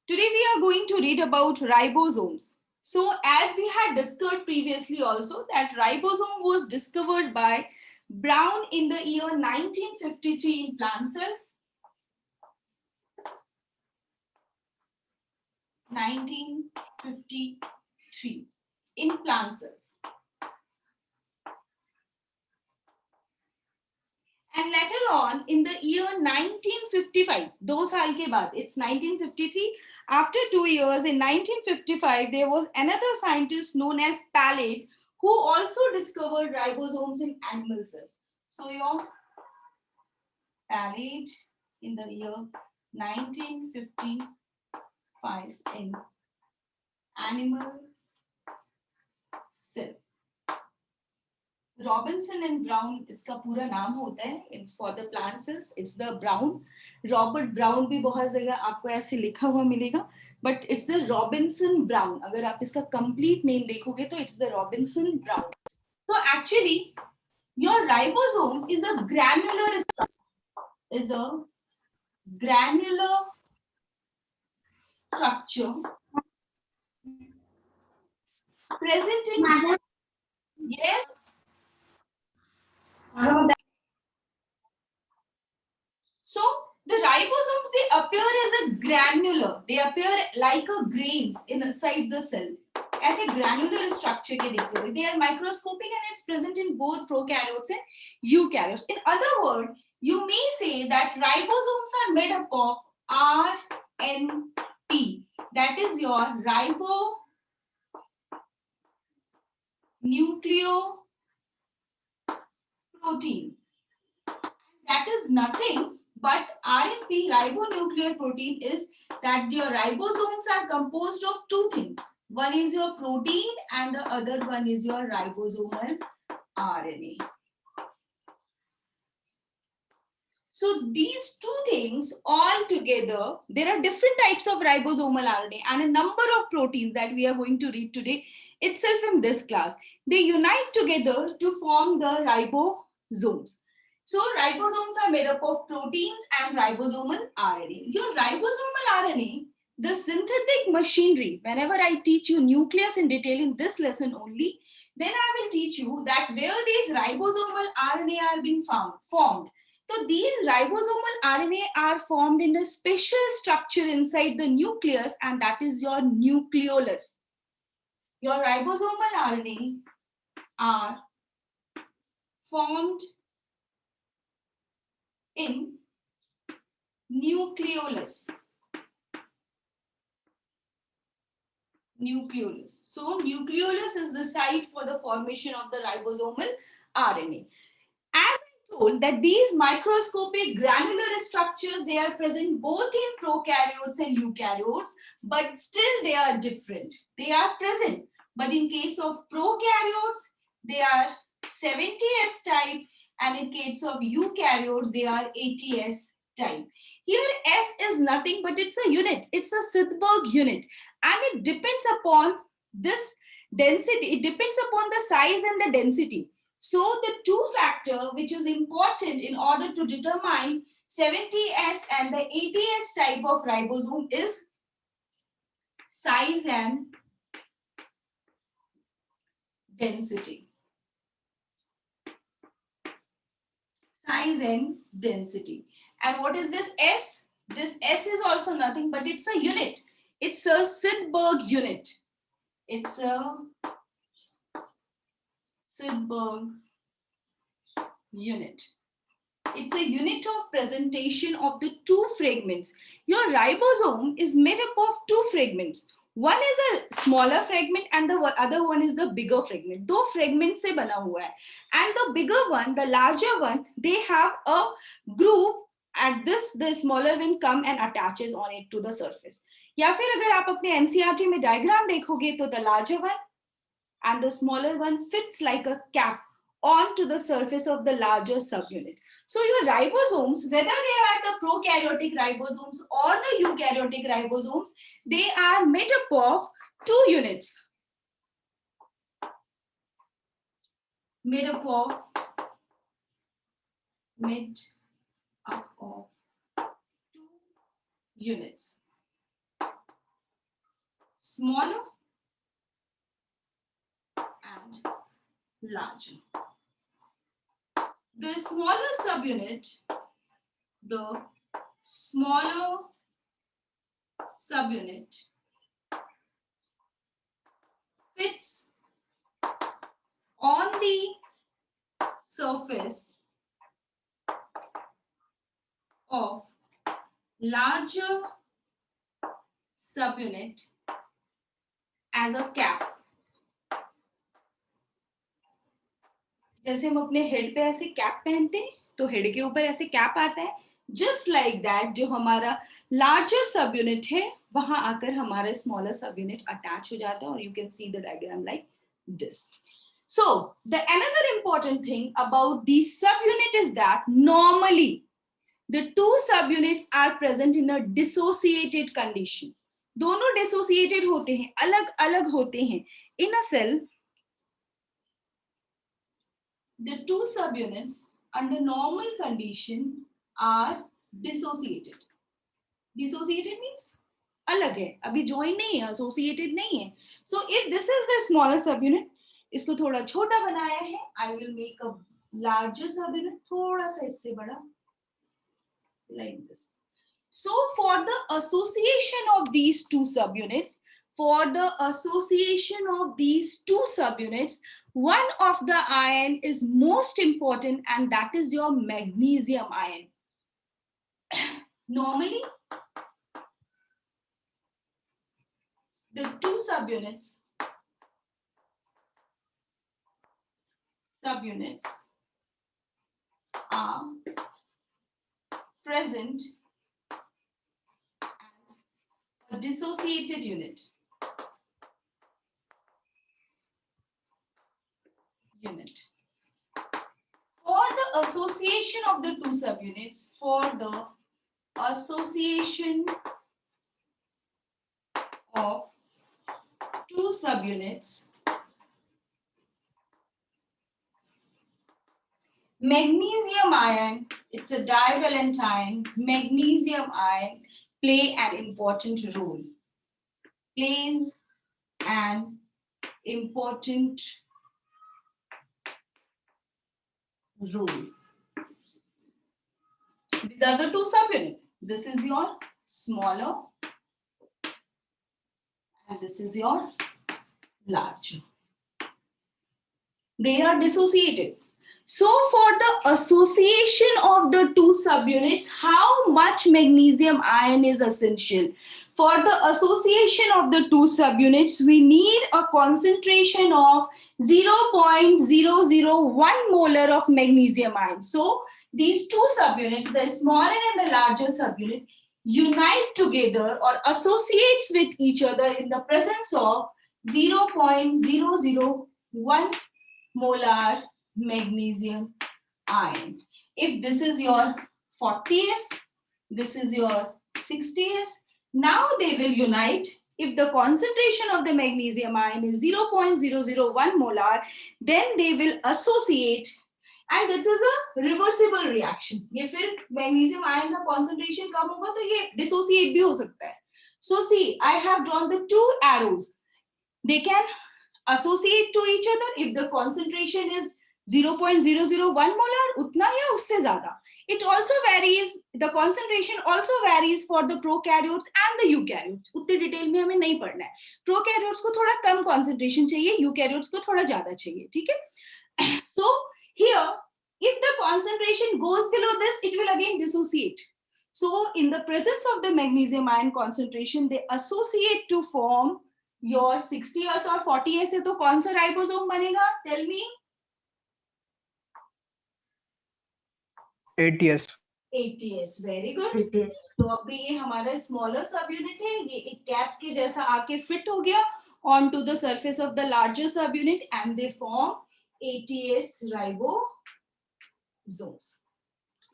Today we are going to read about ribosomes. So as we had discussed previously also that ribosome was discovered by Brown in the year 1953 in plant cells. 1953 in plant cells. And later on in the year 1955, दो साल के बाद, it's 1953. After 2 years in 1955, there was another scientist known as Palade who also discovered ribosomes in animal cells. So your Palade in the year 1955 in animal cell. Robinson and brown इसका पूरा नाम होता है. It's for the plant cells. It's the brown. Robert brown भी बहुत जगह आपको ऐसे लिखा हुआ मिलेगा, but it's the Robinson brown. अगर आप इसका कंप्लीट नेम देखोगे तो it's the Robinson brown. So actually your ribosome is a granular structure present in yes. So the ribosomes, they appear as a granular. They appear like a grains inside the cell. As a granular structure के देखते हुए, they are microscopic and it's present in both prokaryotes and eukaryotes. In other words, you may say that ribosomes are made up of RNP. That is your ribonucleoprotein. That is nothing but RNP, ribonuclear protein, is that your ribosomes are composed of two things. One is your protein and the other one is your ribosomal RNA. So these two things all together, there are different types of ribosomal RNA and a number of proteins that we are going to read today itself in this class. They unite together to form the ribosomes. So ribosomes are made up of proteins and ribosomal RNA. Your ribosomal RNA, the synthetic machinery, whenever I teach you nucleus in detail in this lesson only, then I will teach you that where these ribosomal RNA are being formed. So these ribosomal RNA are formed in a special structure inside the nucleus, and that is your nucleolus. Your ribosomal RNA are formed in nucleolus. So nucleolus is the site for the formation of the ribosomal RNA. As I told that these microscopic granular structures, they are present both in prokaryotes and eukaryotes, but still they are different. They are present, but in case of prokaryotes, they are 70S type, and in case of eukaryotes, they are 80S type. Here S is nothing but it's a unit. It's a Sydberg unit, and it depends upon this density. It depends upon the size and the density. So the two factor which is important in order to determine 70S and the 80S type of ribosome is size and density. Size and density. And what is this S? This S is also nothing but it's a unit. It's a Sydberg unit. It's a Sydberg unit. It's a unit of presentation of the two fragments. Your ribosome is made up of two fragments. One is a smaller fragment and the other one is the bigger fragment. दो fragments से बना हुआ है. And the bigger one, the larger one, they have a groove. At this, the smaller one come and attaches on it to the surface. या फिर अगर आप अपने NCERT में diagram देखोगे तो the larger one and the smaller one fits like a cap onto the surface of the larger subunit. So your ribosomes, whether they are the prokaryotic ribosomes or the eukaryotic ribosomes, they are made up of two units. Made up of two units. smaller and larger. The smaller subunit fits on the surface of larger subunit as a cap. जैसे हम अपने head पे ऐसे cap पहनते हैं तो head के ऊपर ऐसे कैप आता है, जस्ट लाइक दैट जो हमारा लार्जर सब यूनिट है वहां आकर हमारा स्मॉलर सब यूनिट अटैच हो जाता है, और you can see the diagram like this. So the another important thing about these subunit is that normally the two subunits are present in a dissociated condition. दोनों dissociated होते हैं, अलग अलग होते हैं. In a cell, the two subunits under normal condition are dissociated. Dissociated means अलग है, अभी join नहीं है, associated नहीं है. So if this is the smaller subunit, इसको थोड़ा छोटा बनाया है, I will make a larger subunit, थोड़ा सा इससे बड़ा, like this. So for the association of these two subunits, one of the ion is most important, and that is your magnesium ion. Normally, the two subunits are present as a dissociated unit. For the association of the two subunits, magnesium ion, it's a divalent ion, magnesium ion play an important role. Plays an important role. These are the two subunits. This is your smaller and this is your larger. They are dissociated. So for the association of the two subunits, how much magnesium ion is essential? For the association of the two subunits, we need a concentration of 0.001 molar of magnesium ion. So these two subunits, the smaller and the larger subunit, unite together or associates with each other in the presence of 0.001 molar magnesium ion. If this is your 40s, this is your 60s, now they will unite. If the concentration of the magnesium ion is 0.001 molar, then they will associate, and this is a reversible reaction. ये फिर magnesium ion का concentration कम होगा तो ये dissociate भी हो सकता है. So see, I have drawn the two arrows. They can associate to each other if the concentration is 0.001 molar, उतना या उससे ज़्यादा. It also varies, the concentration also varies for the prokaryotes and the eukaryotes. उतने detail में हमें नहीं पढ़ना है. Prokaryotes को थोड़ा कम concentration चाहिए, eukaryotes को थोड़ा ज़्यादा चाहिए, ठीक है? So here, if the concentration goes below this, it will again dissociate. So in the presence of the magnesium ion concentration, they associate to form your 60s or 40s से तो कौन सा राइबोसोम बनेगा? Tell me. 80s. 80s, very good. 80s. तो अभी ये हमारा smaller सब यूनिट है, ये एक कैप के जैसा आके फिट हो गया onto the surface of the larger subunit and they form 80s ribosomes.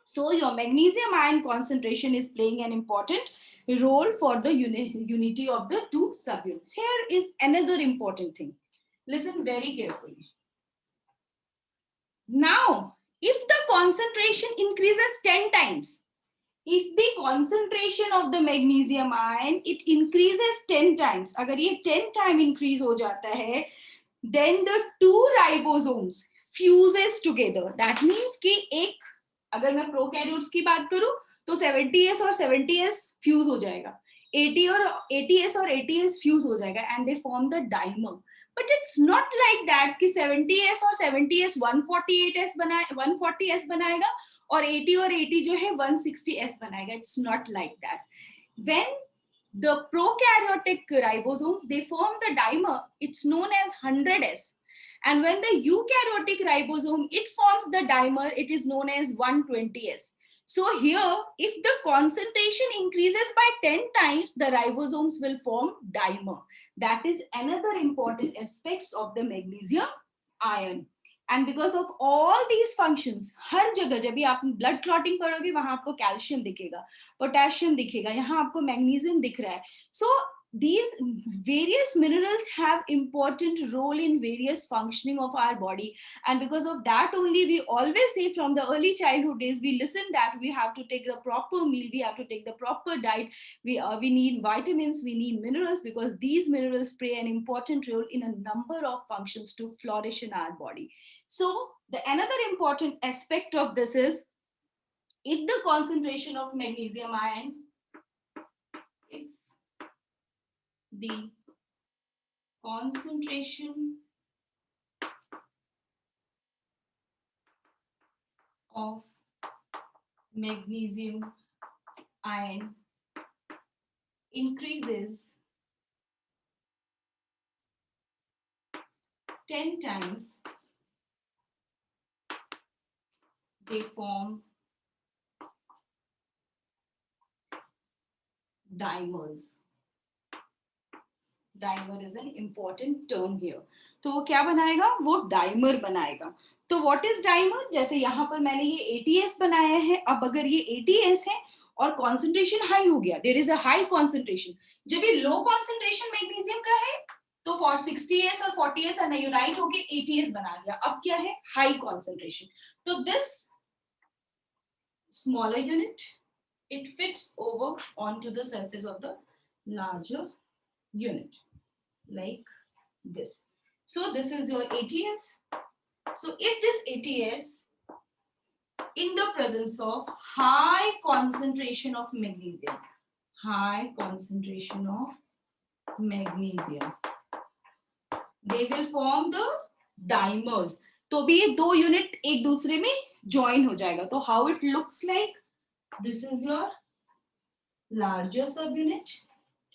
So your magnesium ion concentration is playing an important role for the unity of the two subunits. Here is another important thing. Listen very carefully. Now, if the concentration increases 10 times, if the concentration of the magnesium ion it increases 10 times, अगर ये 10 time increase हो जाता है, then the two ribosomes fuses together. That means कि एक, अगर मैं prokaryotes की बात करूं तो 70s और 70s फ्यूज हो जाएगा, 80s और 80s फ्यूज हो जाएगा, and they form the dimer. But it's not like that कि 70s और 70s 148s बनाए 140s बनाएगा और 80 और 80 जो है 160s बनाएगा. It's not like that. When the prokaryotic ribosomes they form the dimer, it's known as 100s. And when the eukaryotic ribosome it forms the dimer, it is known as 120s. So here, if the concentration increases by 10 times, the ribosomes will form dimer. That is another important aspects of the magnesium ion. And because of all these functions, हर जगह जब भी आप blood clotting करोगे वहां आपको calcium दिखेगा, potassium दिखेगा, यहाँ आपको मैग्नीशियम दिख रहा है. So these various minerals have important role in various functioning of our body, and because of that only we always say from the early childhood days we listen that we have to take the proper meal, we have to take the proper diet, we need vitamins, we need minerals, because these minerals play an important role in a number of functions to flourish in our body. So the another important aspect of this is, if the concentration of magnesium ion, if the concentration of magnesium ion increases 10 times, they form dimers. Dimer is an important term here. तो वो क्या बनाएगा, वो dimer बनाएगा. तो what is dimer, जैसे यहाँ पर मैंने ये 80s बनाया है, अब अगर ये 80s है और कॉन्सेंट्रेशन हाई हो गया, there is a high concentration, जब ये लो कॉन्सेंट्रेशन मैग्नीशियम का है तो फॉर 60s और 40s और यूनाइट होके 80s बना लिया, अब क्या है हाई कॉन्सेंट्रेशन. तो this smaller unit it fits over onto the surface of the larger unit like this. So this is your ATS. So if this ATS in the presence of high concentration of magnesium, high concentration of magnesium, they will form the dimers. तो भी ये दो unit एक दूसरे में join हो जाएगा. तो how it looks like, this is your larger subunit,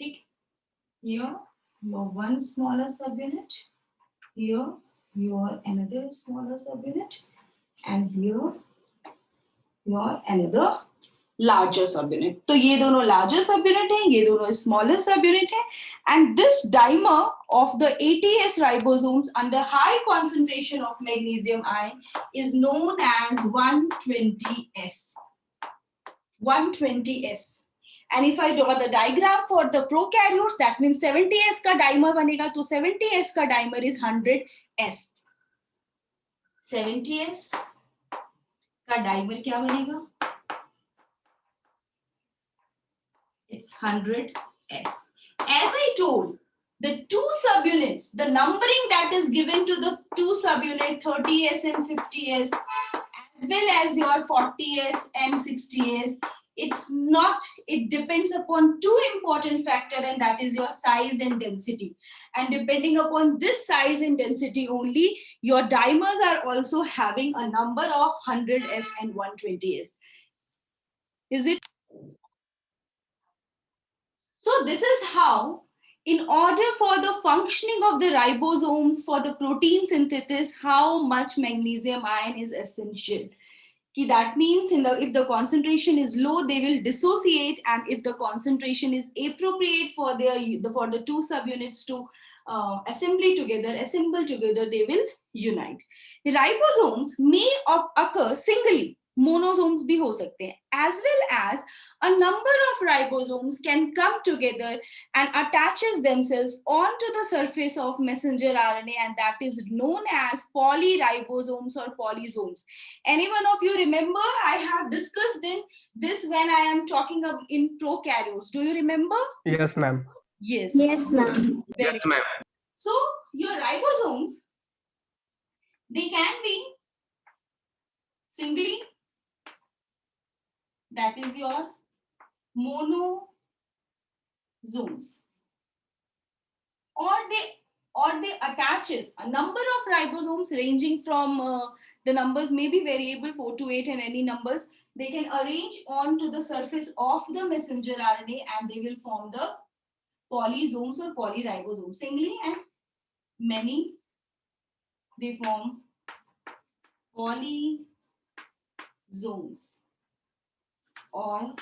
ठीक, here your one smaller subunit, here your another smaller subunit, and here your another larger subunit. तो ये दोनों larger subunit है, ये दोनों smaller subunit है, and this dimer of the ATS ribosomes under high concentration of magnesium ion is known as 120S. 120S. And if I draw the diagram for the prokaryotes, that means 70S का dimer बनेगा, तो 70S का dimer is 100S. 70S का dimer क्या बनेगा? It's 100S. As I told, the two subunits, the numbering that is given to the two subunit 30S and 50S, as well as your 40S and 60S, it's not, it depends upon two important factors, and that is your size and density. And depending upon this size and density only, your dimers are also having a number of 100S and 120S. Is it? So this is how, in order for the functioning of the ribosomes for the protein synthesis, how much magnesium ion is essential. That means if the concentration is low, they will dissociate, and if the concentration is appropriate for the two subunits to assemble together, they will unite. Ribosomes may occur singly, मोनोसोम्स भी हो सकते हैं, as well as a number of ribosomes can come together and attaches themselves onto the surface of messenger RNA, and that is known as polyribosomes or polysomes. Any one of you remember? I have discussed this when I am talking in prokaryotes. Do you remember? Yes, ma'am. Yes. Yes, ma'am. Very good. So your ribosomes, they can be singly, that is your monosomes, or they attaches a number of ribosomes ranging from the numbers may be variable 4 to 8 and any numbers. They can arrange onto the surface of the messenger RNA and they will form the polysomes or polyribosomes. Singly and many, they form polysomes or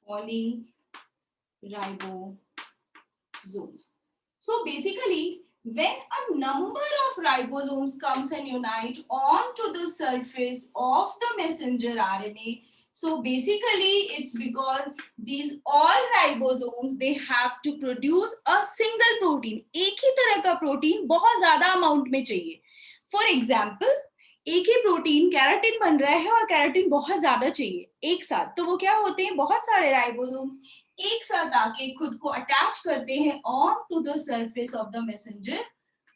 polyribosomes. So basically, when a number of ribosomes comes and unite onto the surface of the messenger RNA, so basically it's because these all ribosomes, they have to produce a single protein. एक ही तरह का protein बहुत ज्यादा amount में चाहिए. For example, एक ही protein keratin बन रहा है और केराटिन बहुत ज्यादा चाहिए एक साथ, तो वो क्या होते हैं, बहुत सारे राइबोसोम्स एक साथ आके खुद को अटैच करते हैं on to the surface of the messenger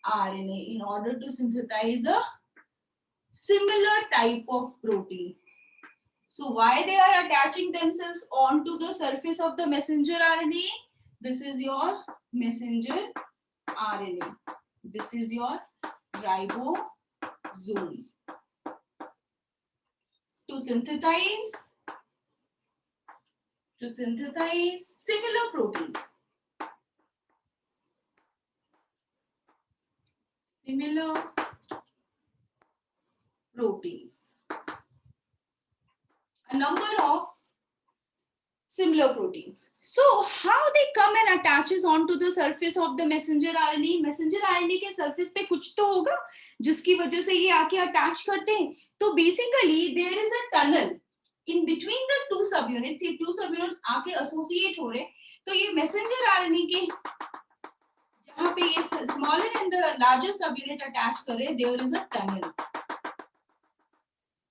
RNA in order to synthesize a similar type of protein. So why they are attaching themselves onto the surface of the messenger RNA? This is your messenger RNA. This is your ribosomes. To synthesize similar proteins. Similar proteins. A number of similar proteins. So how they come and attaches onto the surface of the messenger RNA? Messenger RNA के surface पे कुछ तो होगा जिसकी वजह से ये आके attach करते हैं. तो basically there is a tunnel in between the two subunits. ये two subunits आके associate हो रहे, तो ये messenger RNA के जहाँ पे ये smaller and the larger subunit attach कर रहे, there is a tunnel.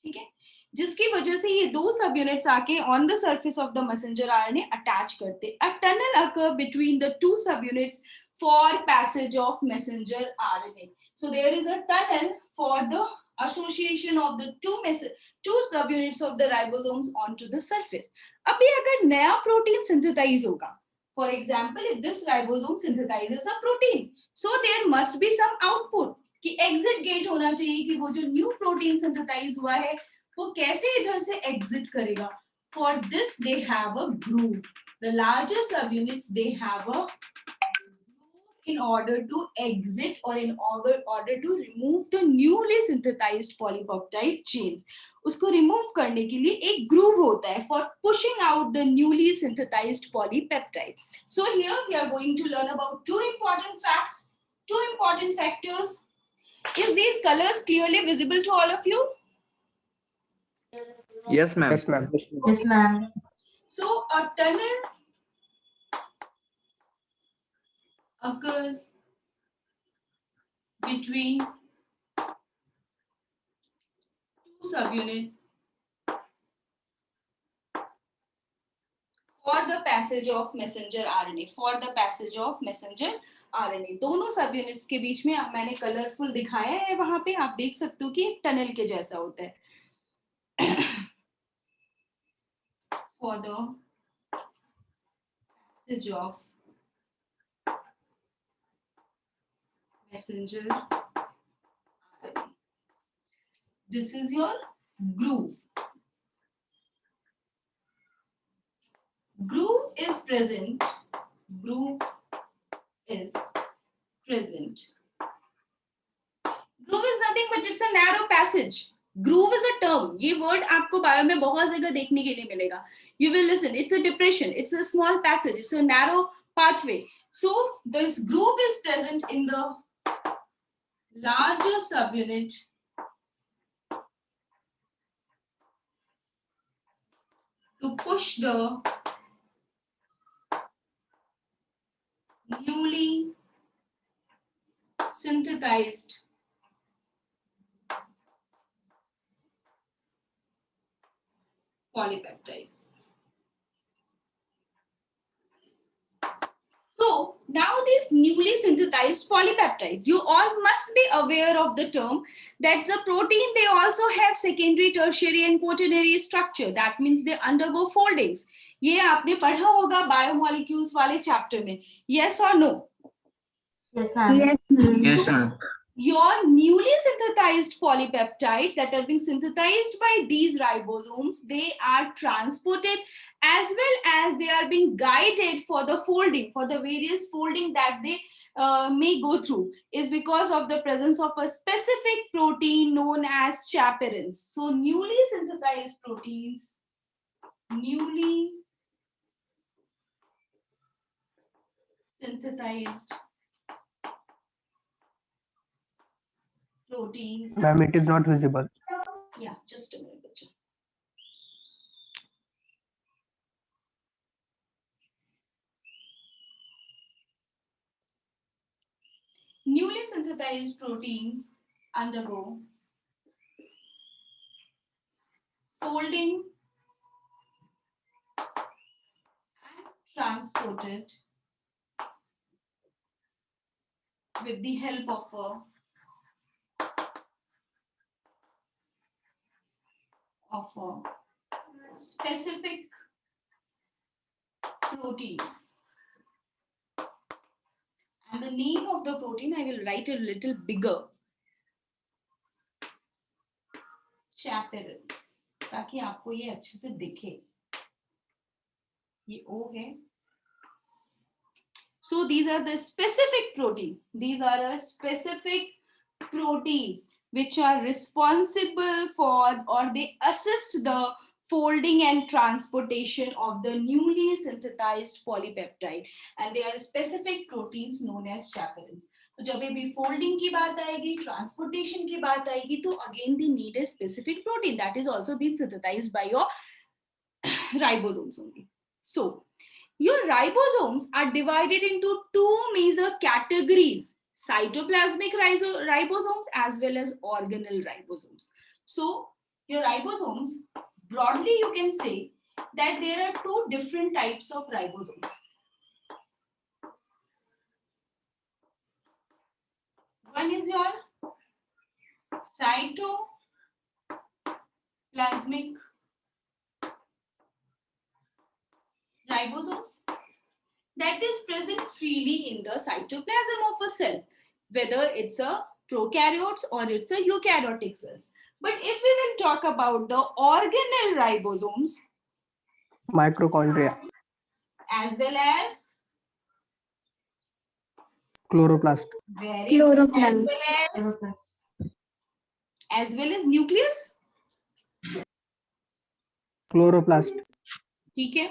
ठीक है, जिसकी वजह से ये दो सब यूनिट्स आके on the surface of the messenger RNA attach करते. A tunnel occur between the two subunits for passage of messenger RNA. So there is a tunnel for the association of the two subunits of the ribosomes onto the surface. अभी अगर नया protein synthesise होगा, for example if this ribosome synthesizes a protein, so there must be some output कि exit gate होना चाहिए कि वो जो न्यू प्रोटीन सिंथेसाइज हुआ है वो कैसे इधर से एग्जिट करेगा. For this they have a groove. The larger subunits they have a in order to exit or in order to remove the newly synthesized polypeptide chains. उसको remove करने के लिए एक groove होता है for pushing out the newly synthesized polypeptide. So here we are going to learn about two important facts, two important factors. Is these colors clearly visible to all of you? Yes, ma'am. Yes, ma'am. Yes, ma'am. So a tunnel occurs between two subunits for the passage of messenger RNA. For the passage of messenger RNA. दोनों subunits के बीच में मैंने colourful दिखाया है, वहां पे आप देख सकते हो कि एक टनल के जैसा होता है. For the passage of messenger RNA. This is your groove. Groove is present. Groove is present. Groove is nothing but it's a narrow passage. Groove is a term. ये word आपको बायो में बहुत जगह देखने के लिए मिलेगा. You will listen. It's a depression. It's a small passage. It's a narrow pathway. So this groove is present in the larger subunit to push the newly synthesized polypeptides. So now these newly synthesized polypeptides, you all must be aware of the term that the protein, they also have secondary, tertiary and quaternary structure. That means they undergo foldings. ये आपने पढ़ा होगा biomolecules वाले chapter में. Yes or no? Yes, ma'am. Yes, ma'am. Yes, ma'am. Your newly synthesized polypeptide that are being synthesized by these ribosomes, they are transported as well as they are being guided for the folding, for the various folding that they may go through, is because of the presence of a specific protein known as chaperones. So newly synthesized proteins, newly synthesized proteins. Ma'am, it is not visible. Yeah, just a minute. Bacha. Newly synthesized proteins undergo folding and transported with the help of a specific proteins. And the name of the protein I will write a little bigger. Chaperones, ताकि आपको ये अच्छे से दिखे. ये O है. So these are the specific protein. These are a specific proteins which are responsible for, or they assist the folding and transportation of the newly synthesized polypeptide, and they are specific proteins known as chaperones. तो जब भी folding की बात आएगी, transportation की बात आएगी, तो again they need a specific protein that is also being synthesized by your ribosomes only. So your ribosomes are divided into two major categories: cytoplasmic ribosomes as well as organelle ribosomes. So your ribosomes, broadly you can say that there are two different types of ribosomes. One is your cytoplasmic ribosomes that is present freely in the cytoplasm of a cell, whether it's a prokaryotes or it's a eukaryotic cells. But if we will talk about the organelle ribosomes, Mitochondria, as well as chloroplast, very good, Chloroplast. as well as nucleus. chloroplast, ठीक है.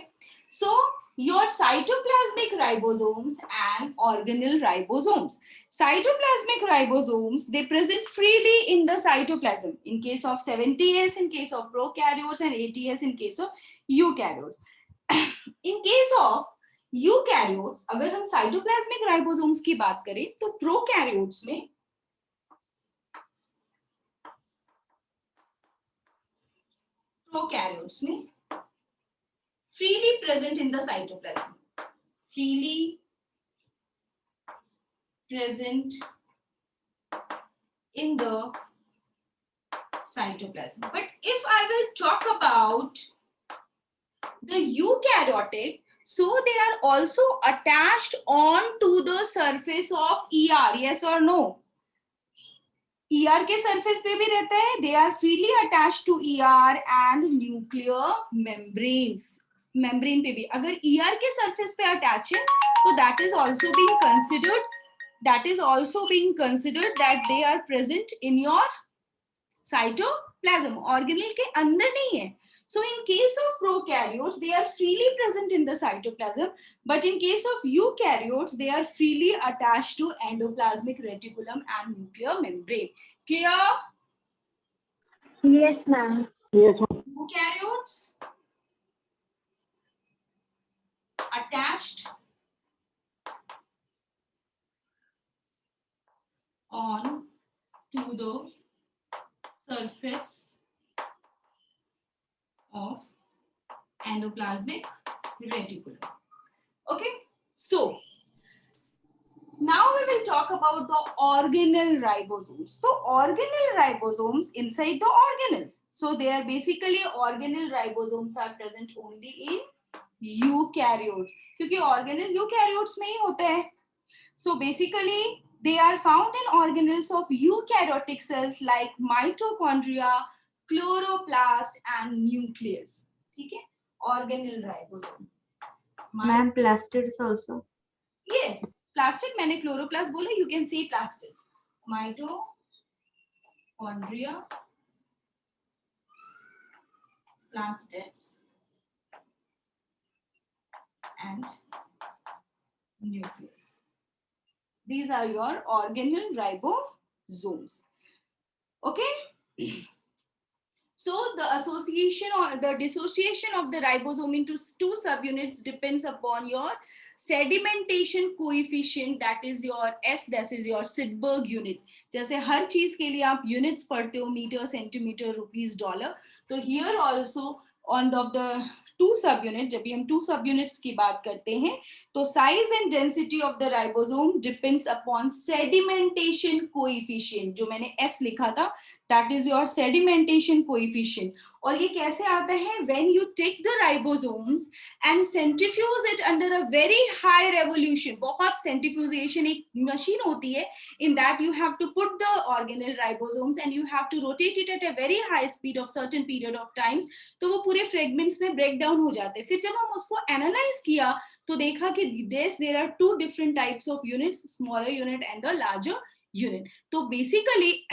So your cytoplasmic ribosomes and organelle ribosomes. Cytoplasmic ribosomes, they present freely in the cytoplasm in case of 70S, in case of prokaryotes, and 80S in case of eukaryotes. In case of eukaryotes, अगर हम cytoplasmic ribosomes की बात करें तो prokaryotes में freely present in the cytoplasm. Freely present in the cytoplasm. But if I will talk about the eukaryotic, so they are also attached onto the surface of ER. Yes or no? ER के surface पे भी रहता है. They are freely attached to ER and nuclear membranes. Membrane पे भी अगर ER के surface पे attach है, तो that is also being considered. That is also being considered that they are present in your cytoplasm. Organelle के अंदर नहीं है. So in case of prokaryotes, they are freely present in the cytoplasm, but in case of eukaryotes, they are freely attached to endoplasmic reticulum and nuclear membrane. Clear? Yes, ma'am. yes, Eukaryotes attached on to the surface of endoplasmic reticulum. Okay, so now we will talk about the organelle ribosomes. So organelle ribosomes inside the organelles. So they are basically organelle ribosomes are present only in eukaryotes. क्योंकि organelle eukaryotes में ही होते हैं. So basically they are found in organelles of eukaryotic cells like mitochondria, chloroplast and nucleus. ठीक है? Organelle ribosome. Ma'am, plastids also. Yes, plastic मैंने chloroplast बोला, you can say plastids. Mitochondria, plastids and nucleus. These are your organelle ribosomes. Okay. So the association or the dissociation of the ribosome into two subunits depends upon your sedimentation coefficient, that is your S, that is your Sydberg unit. जैसे हर चीज के लिए आप units पढ़ते हो, metre, centimetre, rupees, dollar, तो here also on the two subunits, जब भी हम two subunits की बात करते हैं, तो size and density of the ribosome depends upon sedimentation coefficient, जो मैंने S लिखा था, that is your sedimentation coefficient. और ये कैसे आता है? When you take the ribosomes and centrifuge it under a very high revolution, बहुत centrifugation एक machine होती है, in that you have to put the organelle ribosomes and you have to rotate it at a very high speed of certain period of times, तो वो पूरे fragments में break down हो जाते हैं. फिर जब हम उसको analyze किया तो देखा कि there are two different types of units, smaller unit and the larger unit. तो basically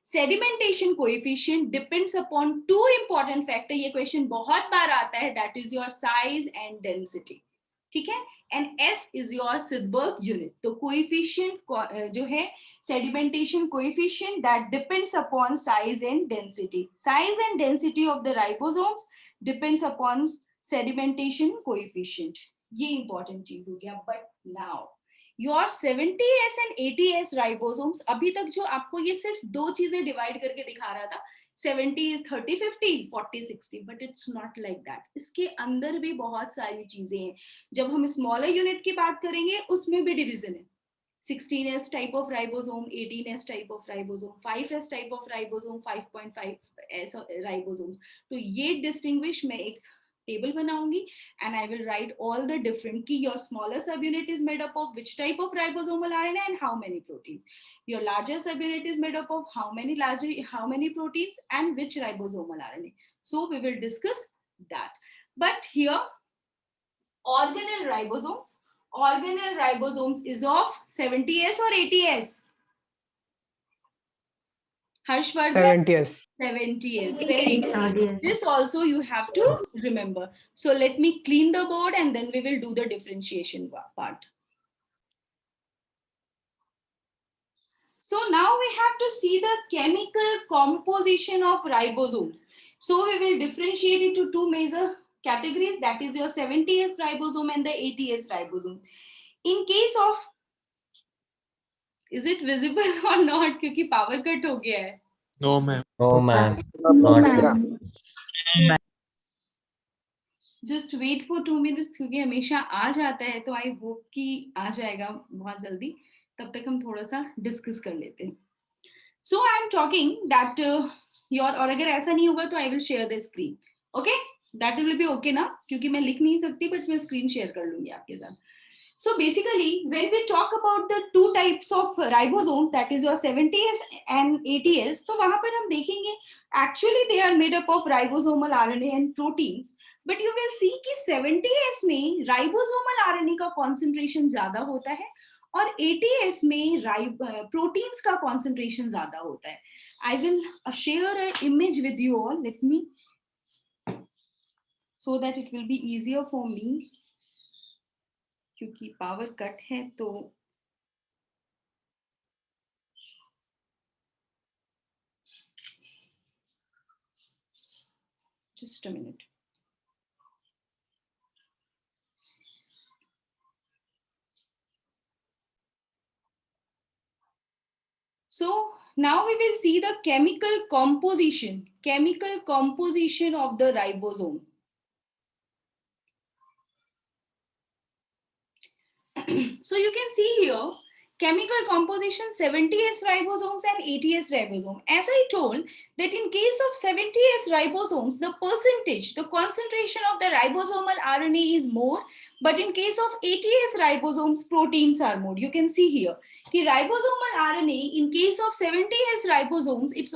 sedimentation coefficient depends upon two important factor. ये question बहुत बार आता है, that is your size and density. ठीक है? And S is your Sydberg unit. तो coefficient जो है sedimentation coefficient that depends upon size and density. Size and density of the ribosomes depends upon sedimentation coefficient. ये important चीज हो गया. But now your 70S and 80S ribosomes, अभी तक जो आपको ये सिर्फ दो चीजें डिवाइड करके दिखा रहा था, 70 is 30-50, 40-60, but it's not like that. इसके अंदर भी बहुत सारी चीजें हैं. जब हम स्मॉलर यूनिट की बात करेंगे उसमें भी डिवीजन है. 16S type of ribosome, 18S type of ribosome, 5S type of ribosome, 5.5S ribosomes. तो ये distinguish मैं एक table बनाऊंगी and I will write all the different key. Your smaller subunit is made up of which type of ribosomal RNA and how many proteins. Your larger subunit is made up of how many proteins and which ribosomal RNA. So we will discuss that. But here organelle ribosomes is of 70S or 80S? Harshvardhan? 70S. 70S. Very good. 70S. This also you have to remember. So let me clean the board and then we will do the differentiation part. So now we have to see the chemical composition of ribosomes. So we will differentiate into two major categories, that is your 70S ribosome and the 80S ribosome. In case of, is it visible or not? क्योंकि power cut हो गया है. No, ma'am. No, ma'am. No, Not ma'am. Just wait for 2 minutes क्योंकि हमेशा आ जाता है, तो I hope कि आ जाएगा बहुत जल्दी. तब तक हम थोड़ा सा डिस्कस कर लेते हैं. So I am talking that your, और अगर ऐसा नहीं होगा तो I will share the screen. Okay? That will be okay ना? क्योंकि मैं लिख नहीं सकती but मैं screen share कर लूंगी आपके साथ. So basically, when we talk about the two types of ribosomes, that is your 70S and 80S, तो वहाँ पर हम देखेंगे actually they are made up of ribosomal RNA and proteins. But you will see कि 70S में ribosomal RNA का concentration ज़्यादा होता है और 80S में proteins का concentration ज़्यादा होता है. I will share an image with you all. Let me, so that it will be easier for me. क्योंकि पावर कट है तो just a minute. So now we will see the chemical composition of the ribosome. So you can see here chemical composition 70S ribosomes and 80S ribosome. As I told that in case of 70S ribosomes, the percentage, the concentration of the ribosomal RNA is more, but in case of 80S ribosomes, proteins are more. You can see here the ribosomal RNA in case of 70S ribosomes, it's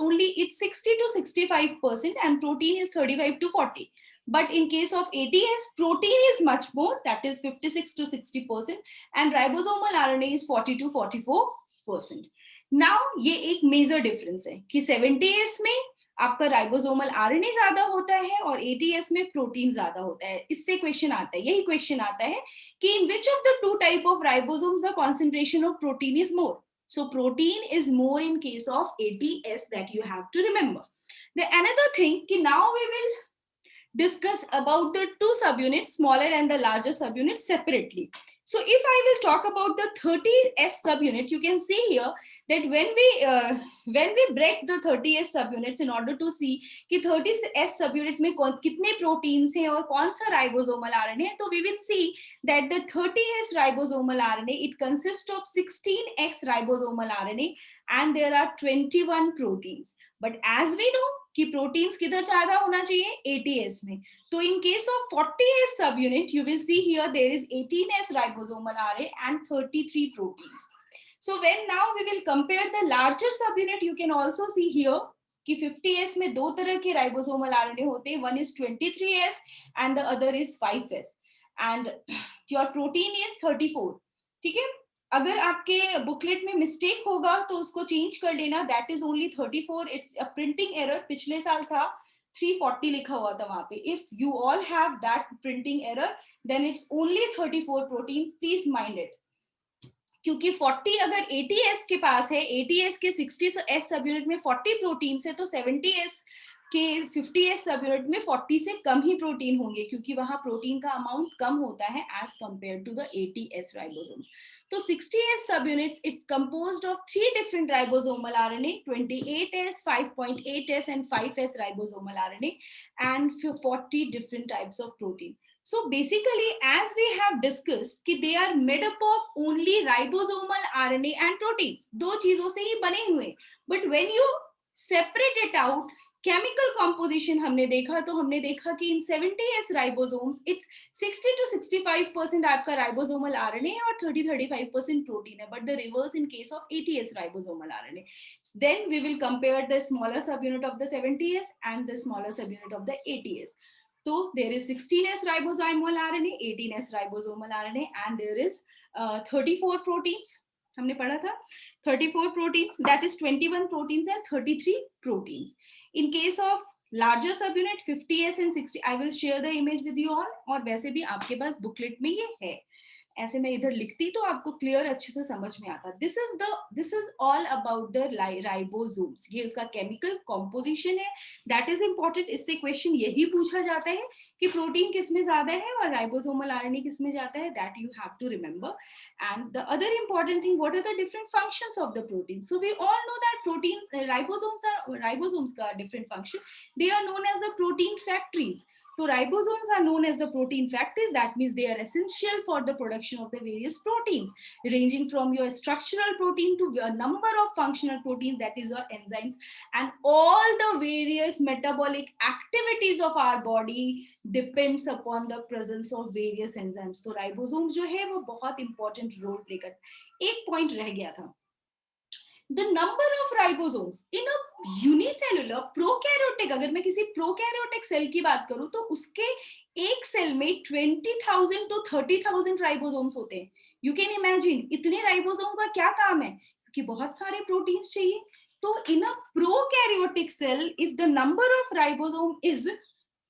60 to 65% and protein is 35 to 40. But in case of 80S, protein is much more, that is 56 to 60%, and ribosomal RNA is 40 to 44%. Now ये एक major difference है कि 70S में आपका ribosomal RNA ज्यादा होता है और 80S में प्रोटीन ज्यादा होता है. इससे क्वेश्चन आता है, यही क्वेश्चन आता है कि in which of the two type of ribosomes the concentration of protein is more. So protein is more in case of 80S, that you have to remember. The another thing कि now we will discuss about the two subunits, smaller and the larger subunit, separately. So if I will talk about the 30S subunit, you can see here that when we break the 30S subunits in order to see कि 30S subunit में कितने proteins हैं और कौन सा ribosomal RNA है, तो we will see that the 30S ribosomal RNA, it consists of 16X ribosomal RNA and there are 21 proteins. But as we know कि प्रोटीन्स किधर ज्यादा होना चाहिए, 80S में. तो in case of 40S subunit, you will see here there is 18S ribosomal RNA and 33 proteins. So when now we will compare the larger subunit, you can also see here कि 50S में दो तरह के ribosomal RNA होते हैं, one is 23S and the other is 5S, and your protein is 34. ठीक है, अगर आपके बुकलेट में मिस्टेक होगा तो उसको चेंज कर लेना, that is only 34. It's a printing error, पिछले साल था 340 लिखा हुआ था वहां पे. If you all have that printing error then it's only 34 proteins, please mind it. क्योंकि 40 अगर 80S के पास है, 80S के 60S सबयूनिट में 40 प्रोटीन्स है, तो 70S के 50S सबयूनिट में 40 से कम ही प्रोटीन होंगे, क्योंकि वहां प्रोटीन का अमाउंट कम होता है as compare to the 80S ribosomes. तो 60S subunits, it's composed of 3 different ribosomal RNA, 28S, 5.8S and 5S ribosomal RNA, and 40 different types of protein. So basically, as we have discussed, कि they are made up of only ribosomal RNA and proteins. दो चीजों से ही बने हुए. But when you separate it out, chemical composition हमने देखा, तो हमने देखा कि इन 70S राइबोसोम्स इट्स 60 to 65% आपका राइबोसोमल आरएनए है और 30-35% प्रोटीन है, but the reverse in case of 80S ribosomal RNA. Then we will compare the smaller subunit of the 70S and the smaller subunit of the 80S. तो there is 16S ribosomal RNA, 18S ribosomal RNA and there is 34 proteins. हमने पढ़ा था 34 proteins, that is 21 proteins and 33 proteins. In case of larger subunit 50S and 60, I will share the image with you all, और वैसे भी आपके पास booklet में ये है. ऐसे मैं इधर लिखती तो आपको क्लियर अच्छे से समझ में आता. This is all about the ribosomes. ये उसका केमिकल कॉम्पोजिशन है, दैट इज इंपॉर्टेंट. इससे क्वेश्चन यही पूछा जाता है कि प्रोटीन किसमें ज्यादा है और राइबोसोमल आरएनए किसमें जाता है, that you have to remember. And the other important thing, what are the different functions of the protein. So we all know that proteins, ribosomes का different function, they are known as the protein factories. So ribosomes are known as the protein factories. That means they are essential for the production of the various proteins, ranging from your structural protein to a number of functional proteins, that is your enzymes, and all the various metabolic activities of our body depends upon the presence of various enzymes. So ribosomes जो है वो बहुत important role play करते हैं. एक point रह गया था, the number of ribosomes in a unicellular prokaryotic. अगर मैं किसी prokaryotic सेल की बात करूं तो उसके एक सेल में 20,000 to 30,000 राइबोसोम्स होते हैं. यू कैन इमेजिन इतने राइबोसोम का क्या काम है, क्योंकि बहुत सारे प्रोटीन्स चाहिए. तो in a prokaryotic cell if the number of ribosome is,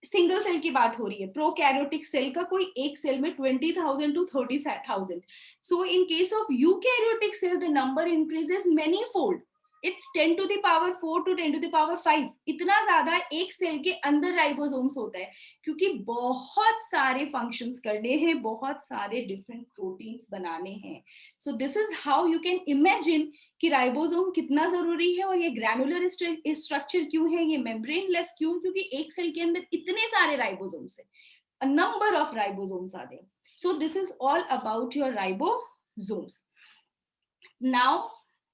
single cell की बात हो रही है, प्रोकैरियोटिक सेल का कोई एक सेल में 20,000 to 30,000. So in case of eukaryotic cell the number increases many fold. It's 10 to the power 4 to 10 to the power 5, इतना ज्यादा एक सेल के अंदर राइबोसोम्स होता है, क्योंकि बहुत सारे फंक्शंस करने हैं, बहुत सारे डिफरेंट प्रोटीन्स बनाने हैं. So this is how you can imagine कि राइबोसोम कितना जरूरी है. और ये ग्रैनुलर स्ट्रक्चर क्यों है, ये मेम्ब्रेनलेस क्यों, क्योंकि एक सेल के अंदर इतने सारे राइबोसोम्स है, a number of ribosomes are there. So this is all about your ribosomes. Now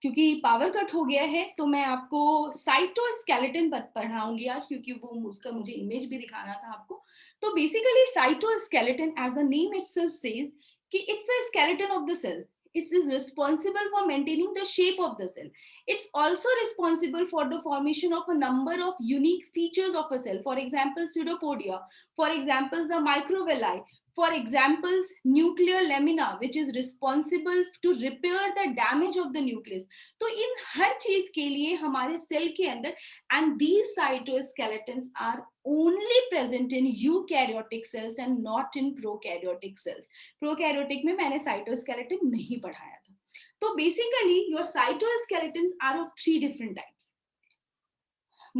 क्योंकि पावर कट हो गया है तो मैं आपको साइटोस्केलेटन पढ़ाऊंगी आज, क्योंकि वो उसका मुझे इमेज भी दिखाना था आपको. तो basically cytoskeleton, as the name itself says, कि it's the skeleton of the cell. It is responsible for maintaining the shape of the cell. It's also responsible for the formation of a number of unique features of a cell. For example, pseudopodia. For example, the microvilli. For examples, nuclear lamina, which is responsible to repair the damage of the nucleus. तो इन हर चीज के लिए हमारे cell के अंदर, and these cytoskeletons are only present in eukaryotic cells and not in prokaryotic cells. Prokaryotic में मैंने cytoskeleton नहीं पढ़ाया था. तो basically your cytoskeletons are of 3 different types: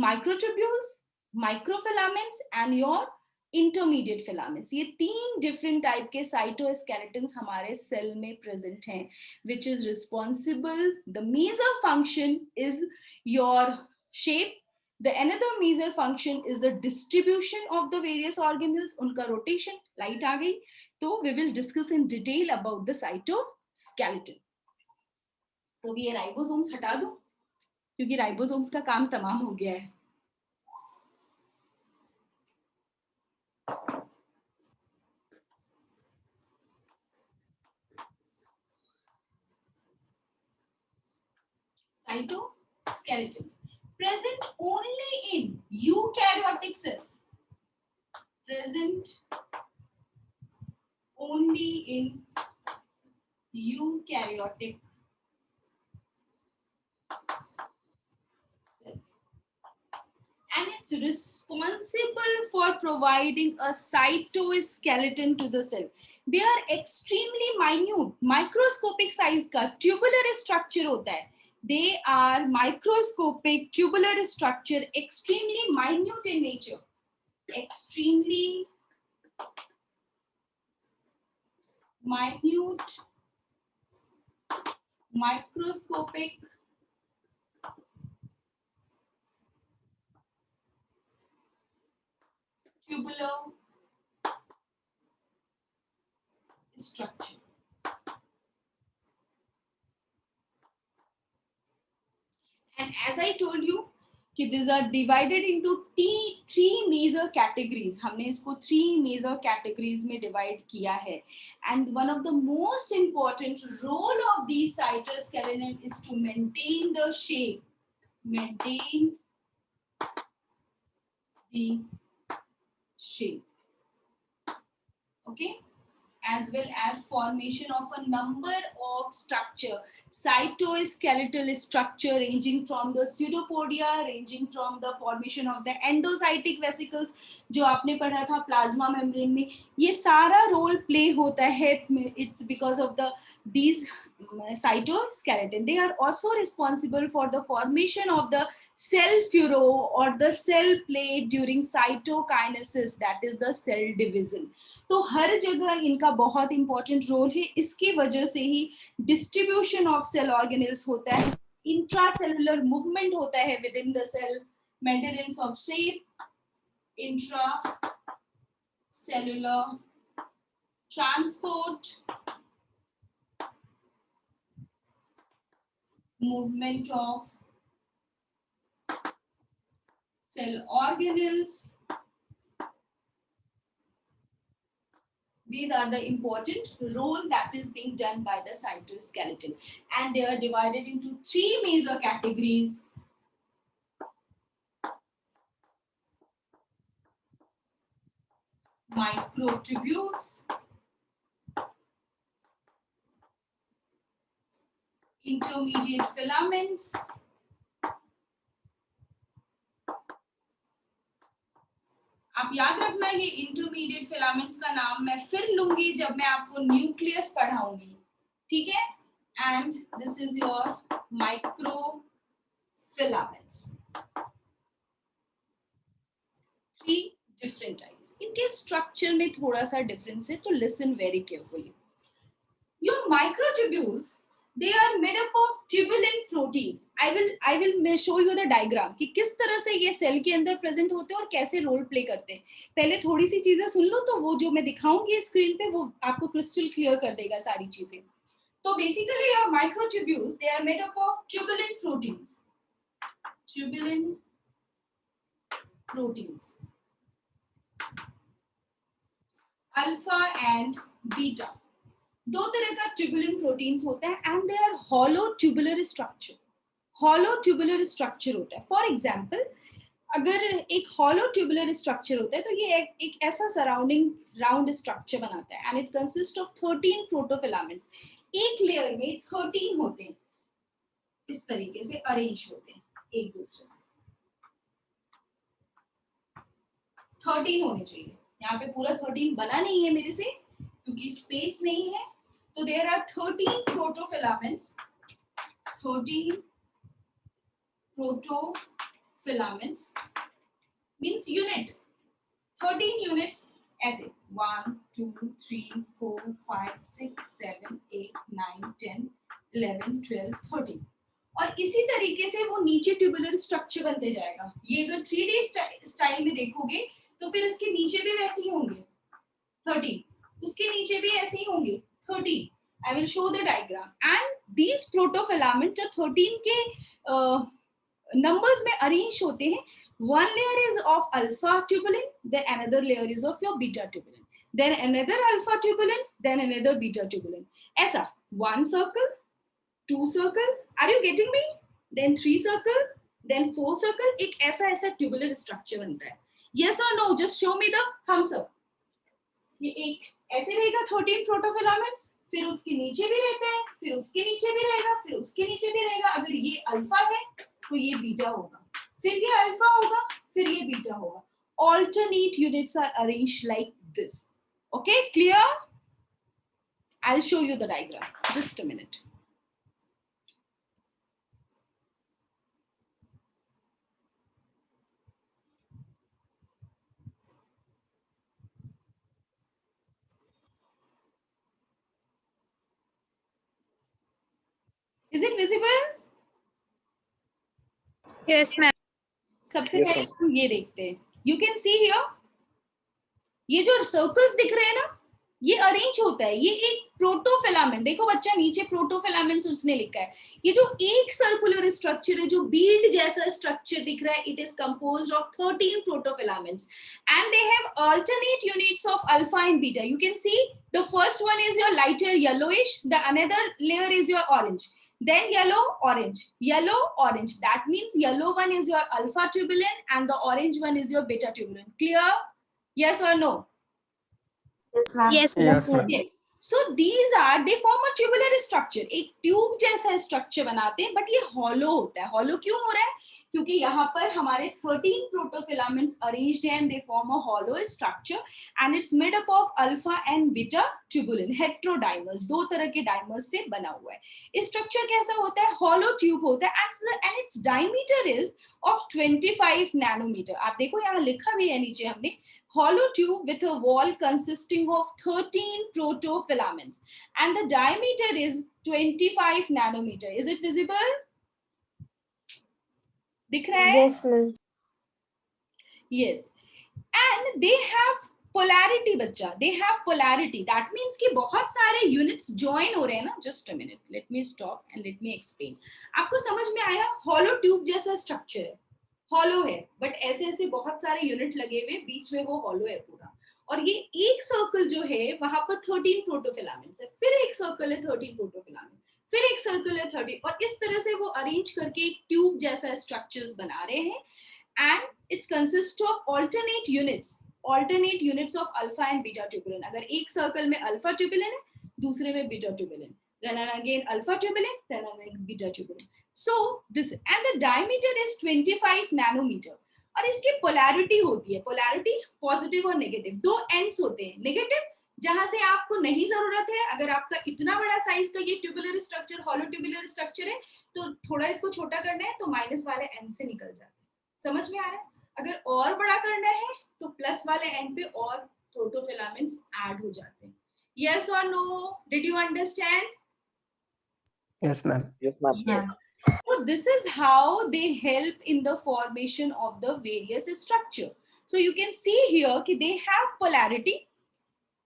microtubules, microfilaments and your intermediate filaments. ये 3 डिफरेंट टाइप के साइटोस्केलेटन्स हमारे cell में प्रेजेंट हैं, which is responsible. The major function is your shape. The another major function is the distribution of the various organelles, उनका rotation. Light आ गई. तो we will discuss in detail about the cytoskeleton. तो ये ribosomes हटा दो, क्योंकि ribosomes का काम तमाम हो गया है. Cytoskeleton present only in eukaryotic cells. Present only in eukaryotic cells, and it's responsible for providing a cytoskeleton to the cell. They are extremely minute, microscopic size का tubular structure होता है. They are microscopic tubular structure, extremely minute in nature, extremely minute, microscopic tubular structure. And as I told you, कि these are divided into 3 major categories. हमने इसको 3 major categories में divide किया है. And one of the most important role of these cytoskeleton is to maintain the shape. Maintain the shape. Okay? As well as formation of a number of structure, cytoskeletal structure ranging from the pseudopodia, ranging from the formation of the endocytic vesicles, जो आपने पढ़ा था plasma membrane में. ये सारा role play होता है. It's because of these cytoskeleton. They are also responsible for the formation of the cell furrow or the cell plate during cytokinesis, that is the cell division. तो हर जगह इनका बहुत important role है. इसकी वजह से ही डिस्ट्रीब्यूशन ऑफ सेल ऑर्गेनेल्स होता है, इंट्रासेलुलर मूवमेंट होता है within the cell, maintenance of shape, intracellular transport, movement of cell organelles. These are the important role that is being done by the cytoskeleton, and they are divided into 3 major categories. Microtubules, intermediate filaments, आप याद रखना ये intermediate filaments का नाम मैं फिर लूंगी जब मैं आपको न्यूक्लियस पढ़ाऊंगी. ठीक है? And this is your microtubules. filaments. 3 different types. इनके स्ट्रक्चर में थोड़ा सा डिफरेंस है, तो listen very carefully. Your microtubules, they are made up of tubulin proteins. I will show you the diagram कि किस तरह से ये सेल के अंदर प्रेजेंट होते हैं और कैसे रोल प्ले करते हैं. पहले थोड़ी सी चीजें सुन लो, तो वो जो मैं दिखाऊंगी स्क्रीन पे वो आपको क्रिस्टल क्लियर कर देगा सारी चीजें. तो basically your microtubules, they are made up of tubulin proteins. Tubulin proteins. Alpha and beta. दो तरह का ट्यूबुलिन प्रोटीन्स होता है and they are hollow tubular structure. Hollow tubular structure होता है. फॉर एग्जांपल, अगर एक हॉलो ट्यूबुलर स्ट्रक्चर होता है तो ये एक ऐसा सराउंडिंग राउंड स्ट्रक्चर बनाता है एंड इट कंसिस्ट ऑफ 13 प्रोटोफिलामेंट्स. एक लेयर में 13 होते हैं, इस तरीके से अरेंज होते हैं एक दूसरे से. 13 होने चाहिए. यहाँ पे पूरा 13 बना नहीं है मेरे से क्योंकि स्पेस नहीं है. तो there are 13 protofilaments. 13 protofilaments means unit. 13 units ऐसे 1 2 3 4 5 6 7 8 9 10 11 12 13. और इसी तरीके से वो नीचे ट्यूबुलर स्ट्रक्चर बनते जाएगा. ये अगर 3D स्टाइल में देखोगे तो फिर इसके नीचे भी वैसे ही होंगे 13. उसके नीचे भी ऐसे ही होंगे 13. I will show the diagram. And these protofilament जो 13 के numbers में arrange होते हैं, one layer is of alpha tubulin, then another layer is of your beta tubulin, then another alpha tubulin, then another beta tubulin. ऐसा 1 circle, 2 circle, are you getting me? Then 3 circle, then 4 circle. एक ऐसा tubular structure बनता है. Yes or no? Just show me the thumbs up. ये एक ऐसे रहेगा 13 प्रोटोफिलामेंट्स, फिर उसके नीचे भी रहते हैं, फिर उसके नीचे भी रहेगा, फिर उसके नीचे भी रहेगा. अगर ये अल्फा है तो ये बीटा होगा, फिर ये अल्फा होगा, फिर ये बीटा होगा. Alternate units are arranged like this. Okay, clear? I'll show you the diagram. Just a minute. Is it visible? Yes, ma'am. सबसे पहले हम ये देखते हैं. You can see here, ये जो सर्कल्स दिख रहे हैं ना, ये अरेंज होता है. ये एक प्रोटोफिलामेंट, देखो बच्चा नीचे प्रोटोफिलामेंट्स उसने लिखा है. ये जो एक सर्कुलर स्ट्रक्चर है, जो बीड जैसा स्ट्रक्चर दिख रहा है, it is composed of 13 protofilaments and they have alternate units of alpha and beta. You can see the first one is your lighter yellowish, the another layer is your orange, then yellow orange, yellow orange. That means yellow one is your alpha tubulin and the orange one is your beta tubulin. Clear? Yes or no? Yes, ma'am. Yes, Yes, ma'am. Yes. So these are, they form a tubular structure. एक tube जैसा structure बनाते हैं, but ये hollow होता है. Hollow क्यों हो रहा है? क्योंकि यहाँ पर हमारे 13 प्रोटोफिलामेंट्स अरेंज्ड हैं and they form a hollow structure and it's made up of alpha and beta tubulin, heterodimers, दो तरह के डाइमर्स से बना हुआ है. स्ट्रक्चर कैसा होता है? हॉलो ट्यूब होता है and its diameter is of 25 nanometer. आप देखो यहाँ लिखा भी है नीचे हमने, hollow tube with a wall consisting of 13 protofilaments and the diameter is 25 nanometer. Is it visible? दिख रहा है? Yes, ma'am. Yes. And they have polarity बच्चा. They have polarity. That means कि बहुत सारे units join हो रहे हैं ना. Just a minute. Let me stop and let me explain. आपको समझ में आया? Hollow tube जैसा structure है. हॉलो है, बट ऐसे ऐसे बहुत सारे यूनिट लगे हुए, बीच में वो हॉलो है पूरा. और ये एक सर्कल जो है वहां पर 13 प्रोटोफिलामेंट्स है, फिर एक सर्कल है 13 प्रोटोफिलामेंट, फिर एक सर्कल है 13, और इस तरह से वो अरेंज करके एक ट्यूब जैसा स्ट्रक्चर्स बना रहे हैं. And it's consist of alternate units of alpha and beta tubulin. अगर एक सर्कल में अल्फा ट्यूबुलिन है, दूसरे में beta tubulin, then again alpha tubulin, then again beta tubulin. So this, and the diameter is 25 nanometer. और इसकी polarity होती है, पोलैरिटी पॉजिटिव और नेगेटिव, दो एंड्स होते हैं. नेगेटिव जहां से आपको नहीं जरूरत है, अगर आपका इतना बड़ा साइज का ये tubular structure, hollow tubular structure है, तो थोड़ा इसको छोटा करना है तो माइनस वाले एंड से निकल जाते हैं। समझ में आ रहा है? अगर और बड़ा करना है तो प्लस वाले एंड पे और प्रोटोफिलामेंट्स ऐड हो जाते हैं। यस और no? Did you understand? Yes, ma'am. Yes, Yes. So this is how they help in the formation of the various structure. So you can see here कि they have polarity,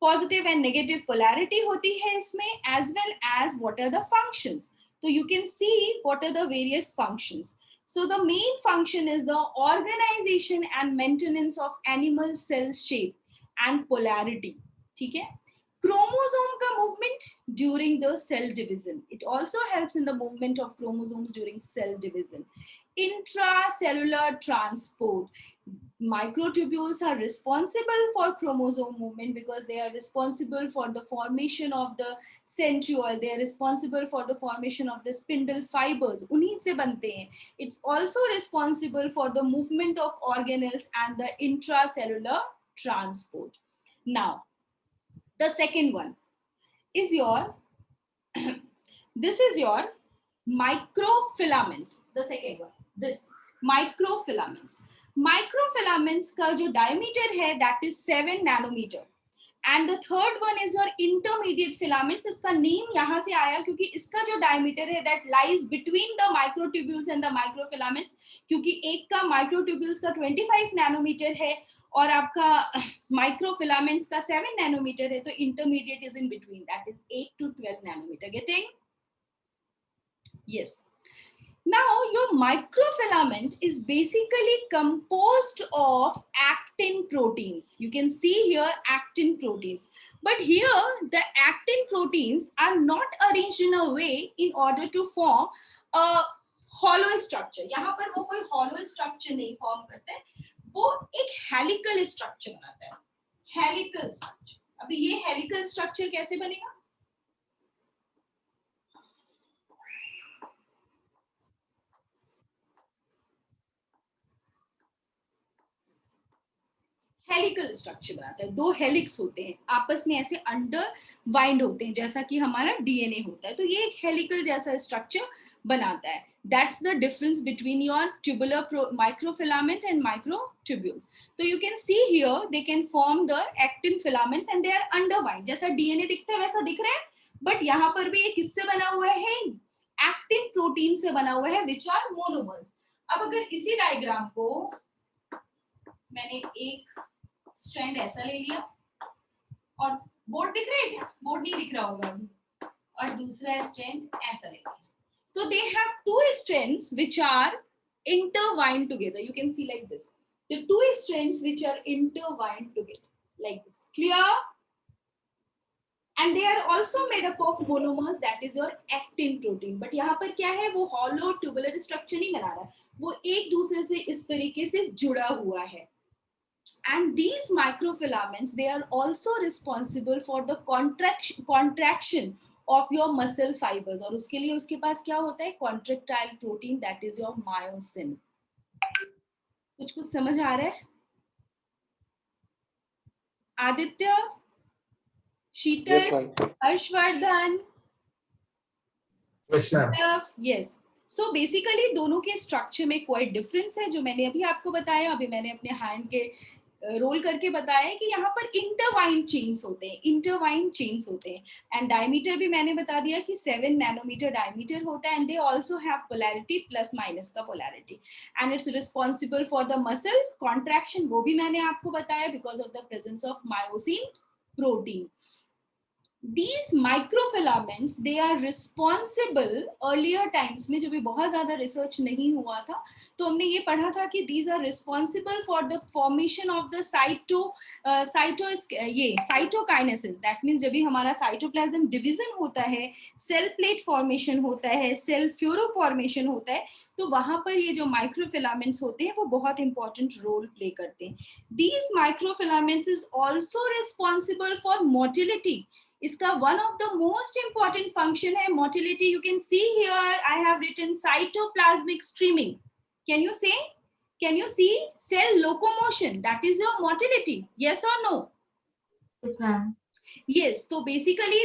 positive and negative polarity होती है इसमें, as well as what are the functions. So you can see what are the various functions. So the main function is the organization and maintenance of animal cell shape and polarity. ठीक है? Chromosome का movement during the cell division. It also helps in the movement of chromosomes during cell division. Intracellular transport. Microtubules are responsible for chromosome movement because they are responsible for the formation of the centriole. They are responsible for the formation of the spindle fibers. उन्हीं से बनते हैं. It's also responsible for the movement of organelles and the intracellular transport. Now, the second one is your this is your microfilaments. The second one, this microfilaments. Microfilaments का जो diameter है that is 7 nanometer. And the third one is your intermediate filaments. इसका name यहाँ से आया क्योंकि इसका जो diameter है that lies between the microtubules and the microfilaments. क्योंकि एक का microtubules का 25 nanometer है और आपका microfilaments का 7 nanometer है, तो intermediate is in between, that is 8 to 12 nanometer. Getting? Yes. Now your microfilament is basically composed of actin proteins. You can see here actin proteins. But here the actin proteins are not arranged in a way in order to form a hollow structure. यहाँ पर वो कोई hollow structure नहीं form करते हैं, वो एक helical structure बनाता है. Helical structure. अभी ये हेलिकल स्ट्रक्चर कैसे बनेगा? हेलिकल स्ट्रक्चर बनाता है. दो हेलिक्स होते हैं, आपस में ऐसे अंडर वाइंड होते हैं, जैसा कि हमारा डीएनए होता है. तो ये एक हेलिकल जैसा स्ट्रक्चर बनाता है. That's the difference between your tubular microfilament and microtubules. So you can see here they can form the actin filaments and they are underwound. जैसा डीएनए दिखता है वैसा दिख रहा है, बट यहाँ पर भी ये किससे बना हुआ है? एक्टिन प्रोटीन से बना हुआ है, which are monomers. अब अगर इसी डायग्राम को मैंने एक स्ट्रैंड ऐसा ले लिया और बोर्ड दिख रहा है क्या? बोर्ड नहीं दिख रहा होगा अभी. और दूसरा स्ट्रैंड ऐसा ले लिया. So they have two strands which are intertwined together. You can see like this. The two strands which are intertwined together like this. Clear? And they are also made up of monomers, that is your actin protein. But यहाँ पर क्या है? वो hollow tubular structure नहीं बना रहा, वो एक दूसरे से इस तरीके से जुड़ा हुआ है. And these microfilaments, they are also responsible for the contraction of your muscle fibers. और उसके लिए उसके पास क्या होता है? Contractile protein, that is your myosin. कुछ समझ आ रहा है? आदित्य, शीतल, Harshvardhan. Yes, ma'am. Yes. So basically दोनों के स्ट्रक्चर में कोई डिफरेंस है जो मैंने अभी आपको बताया. अभी मैंने अपने हैंड के रोल करके बताया कि यहाँ पर इंटरवाइंड चेन्स होते हैं, इंटरवाइंड चेन्स होते हैं. एंड डायमीटर भी मैंने बता दिया कि 7 नैनोमीटर डायमीटर होता है. And they also have polarity, plus minus का polarity. And it's responsible for the muscle contraction, वो भी मैंने आपको बताया, because of the presence of myosin protein. These microfilaments, they are responsible. Earlier times में जब भी बहुत ज़्यादा रिसर्च नहीं हुआ था, तो हमने ये पढ़ा था कि these are responsible for the formation of the cytokinesis. That means जब भी हमारा cytoplasm division होता है, cell plate formation होता है, cell fluoroformation होता है, तो वहाँ पर ये जो microfilaments होते हैं वो बहुत important role play करते हैं. These microfilaments is also responsible for motility. इसका one of the most important function है motility. You can see here I have written cytoplasmic streaming. Can you say? Can you see cell locomotion? That is your motility. Yes or no? Yes, ma'am. Yes, so basically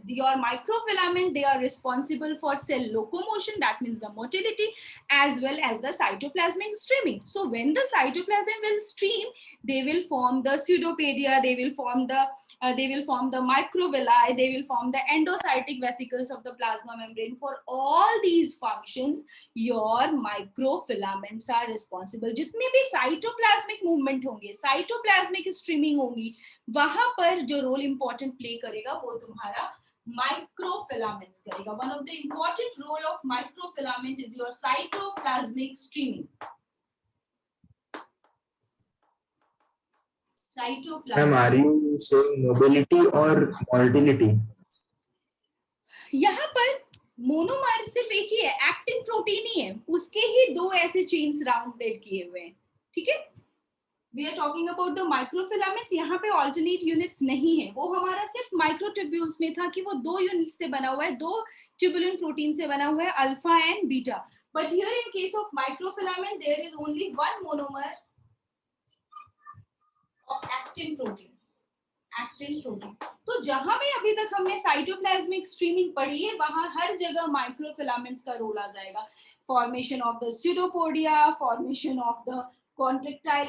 your microfilament, they are responsible for cell locomotion, that means the motility, as well as the cytoplasmic streaming. So when the cytoplasm will stream, they will form the pseudopodia, they will form the microvilli, they will form the endocytic vesicles of the plasma membrane. For all these functions, your microfilaments are responsible. जितने भी cytoplasmic movement होंगे, cytoplasmic streaming होगी, वहां पर जो role important play करेगा वो तुम्हारा माइक्रोफिलामेंट्स करेगा. One of the important role of microfilament is your cytoplasmic streaming. Ma'am, are you saying mobility और मोटिलिटी? यहाँ पर मोनोमर सिर्फ एक ही है, एक्टिन प्रोटीन ही है, उसके ही दो ऐसे चेन्स राउंडेड किए हुए हैं. ठीक है, we are talking about the microfilaments. यहाँ पे ऑल्टरनेट यूनिट्स नहीं है, वो हमारा सिर्फ माइक्रोट्यूब्यूल्स में था कि वो दो यूनिट से बना हुआ है, दो ट्यूबुलिन प्रोटीन से बना हुआ है, alpha and beta. But here in case of microfilament there is only one monomer of actin protein. Actin protein. तो जहां भी अभी तक हमने साइटोप्लाज्मिक स्ट्रीमिंग पढ़ी है, वहां हर जगह माइक्रोफिलामेंट्स का रोल आ जाएगा. Formation of the pseudopodia, formation of the contractile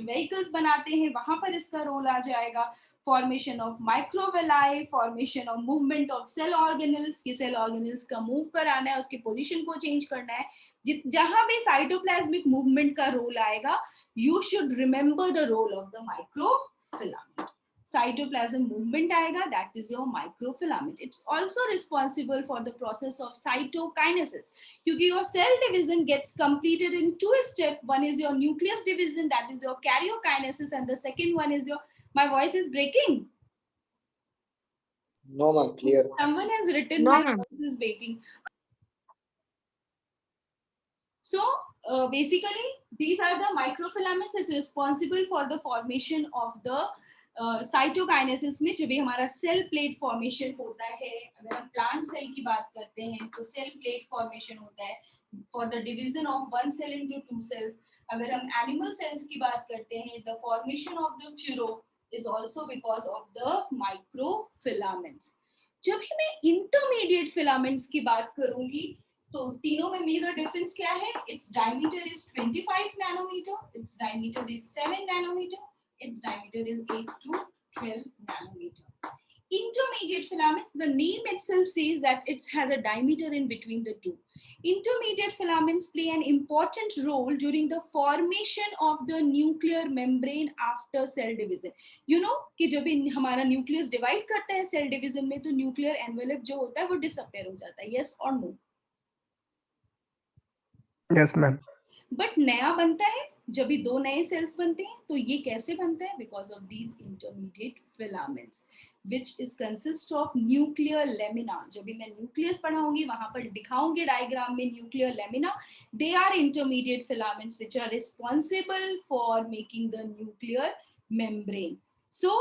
vehicles बनाते हैं, वहां पर इसका रोल आ जाएगा. Formation of microvilli, formation of movement of cell organelles, कि सेल ऑर्गेनल्स का मूव कराना है, उसकी पोजीशन को चेंज करना है. जहां भी साइटोप्लाज्मिक मूवमेंट का रोल आएगा, you should remember the role of the microfilament. Cytoplasm movement आएगा, that is your microfilament. It's also responsible for the process of cytokinesis, क्योंकि your cell division gets completed in two steps. One is your nucleus division, that is your karyokinesis, and the second one is your, my voice is breaking. No, ma'am, clear. Someone has written No, my ma'am. voice is breaking. So basically these are the microfilaments. It's responsible for the formation of the cytokinesis में जब भी हमारा cell plate formation होता है. अगर हम plant cell की बात करते हैं तो सेल प्लेट फॉर्मेशन होता है for the division of one cell into two cells. अगर हम एनिमल सेल्स की बात करते हैं, the formation of the furrow is also because of the microfilaments. जब भी मैं इंटरमीडिएट फिलामेंट्स की बात करूंगी तो तीनों में मेजर डिफरेंस क्या है? Its diameter is 25 nanometer, its diameter is 7 nanometer, its diameter is 8 to 12 nanometer. Intermediate filaments, the name itself says that it has a diameter in between the two. Intermediate filaments play an important role during the formation of the nuclear membrane after cell division. You know कि जब हमारा nucleus divide करता है cell division में, तो nuclear envelope जो होता है वो डिसअपियर हो जाता है. यस और नो? Yes, ma'am. बट नया बनता है जब भी दो नए सेल्स बनते हैं. तो ये कैसे बनता है? Because of these intermediate filaments which is consist of nuclear lamina. जब भी मैं न्यूक्लियस पढ़ाऊंगी वहां पर दिखाऊंगी डायग्राम में nuclear lamina. They are intermediate filaments which are responsible for making the nuclear membrane. So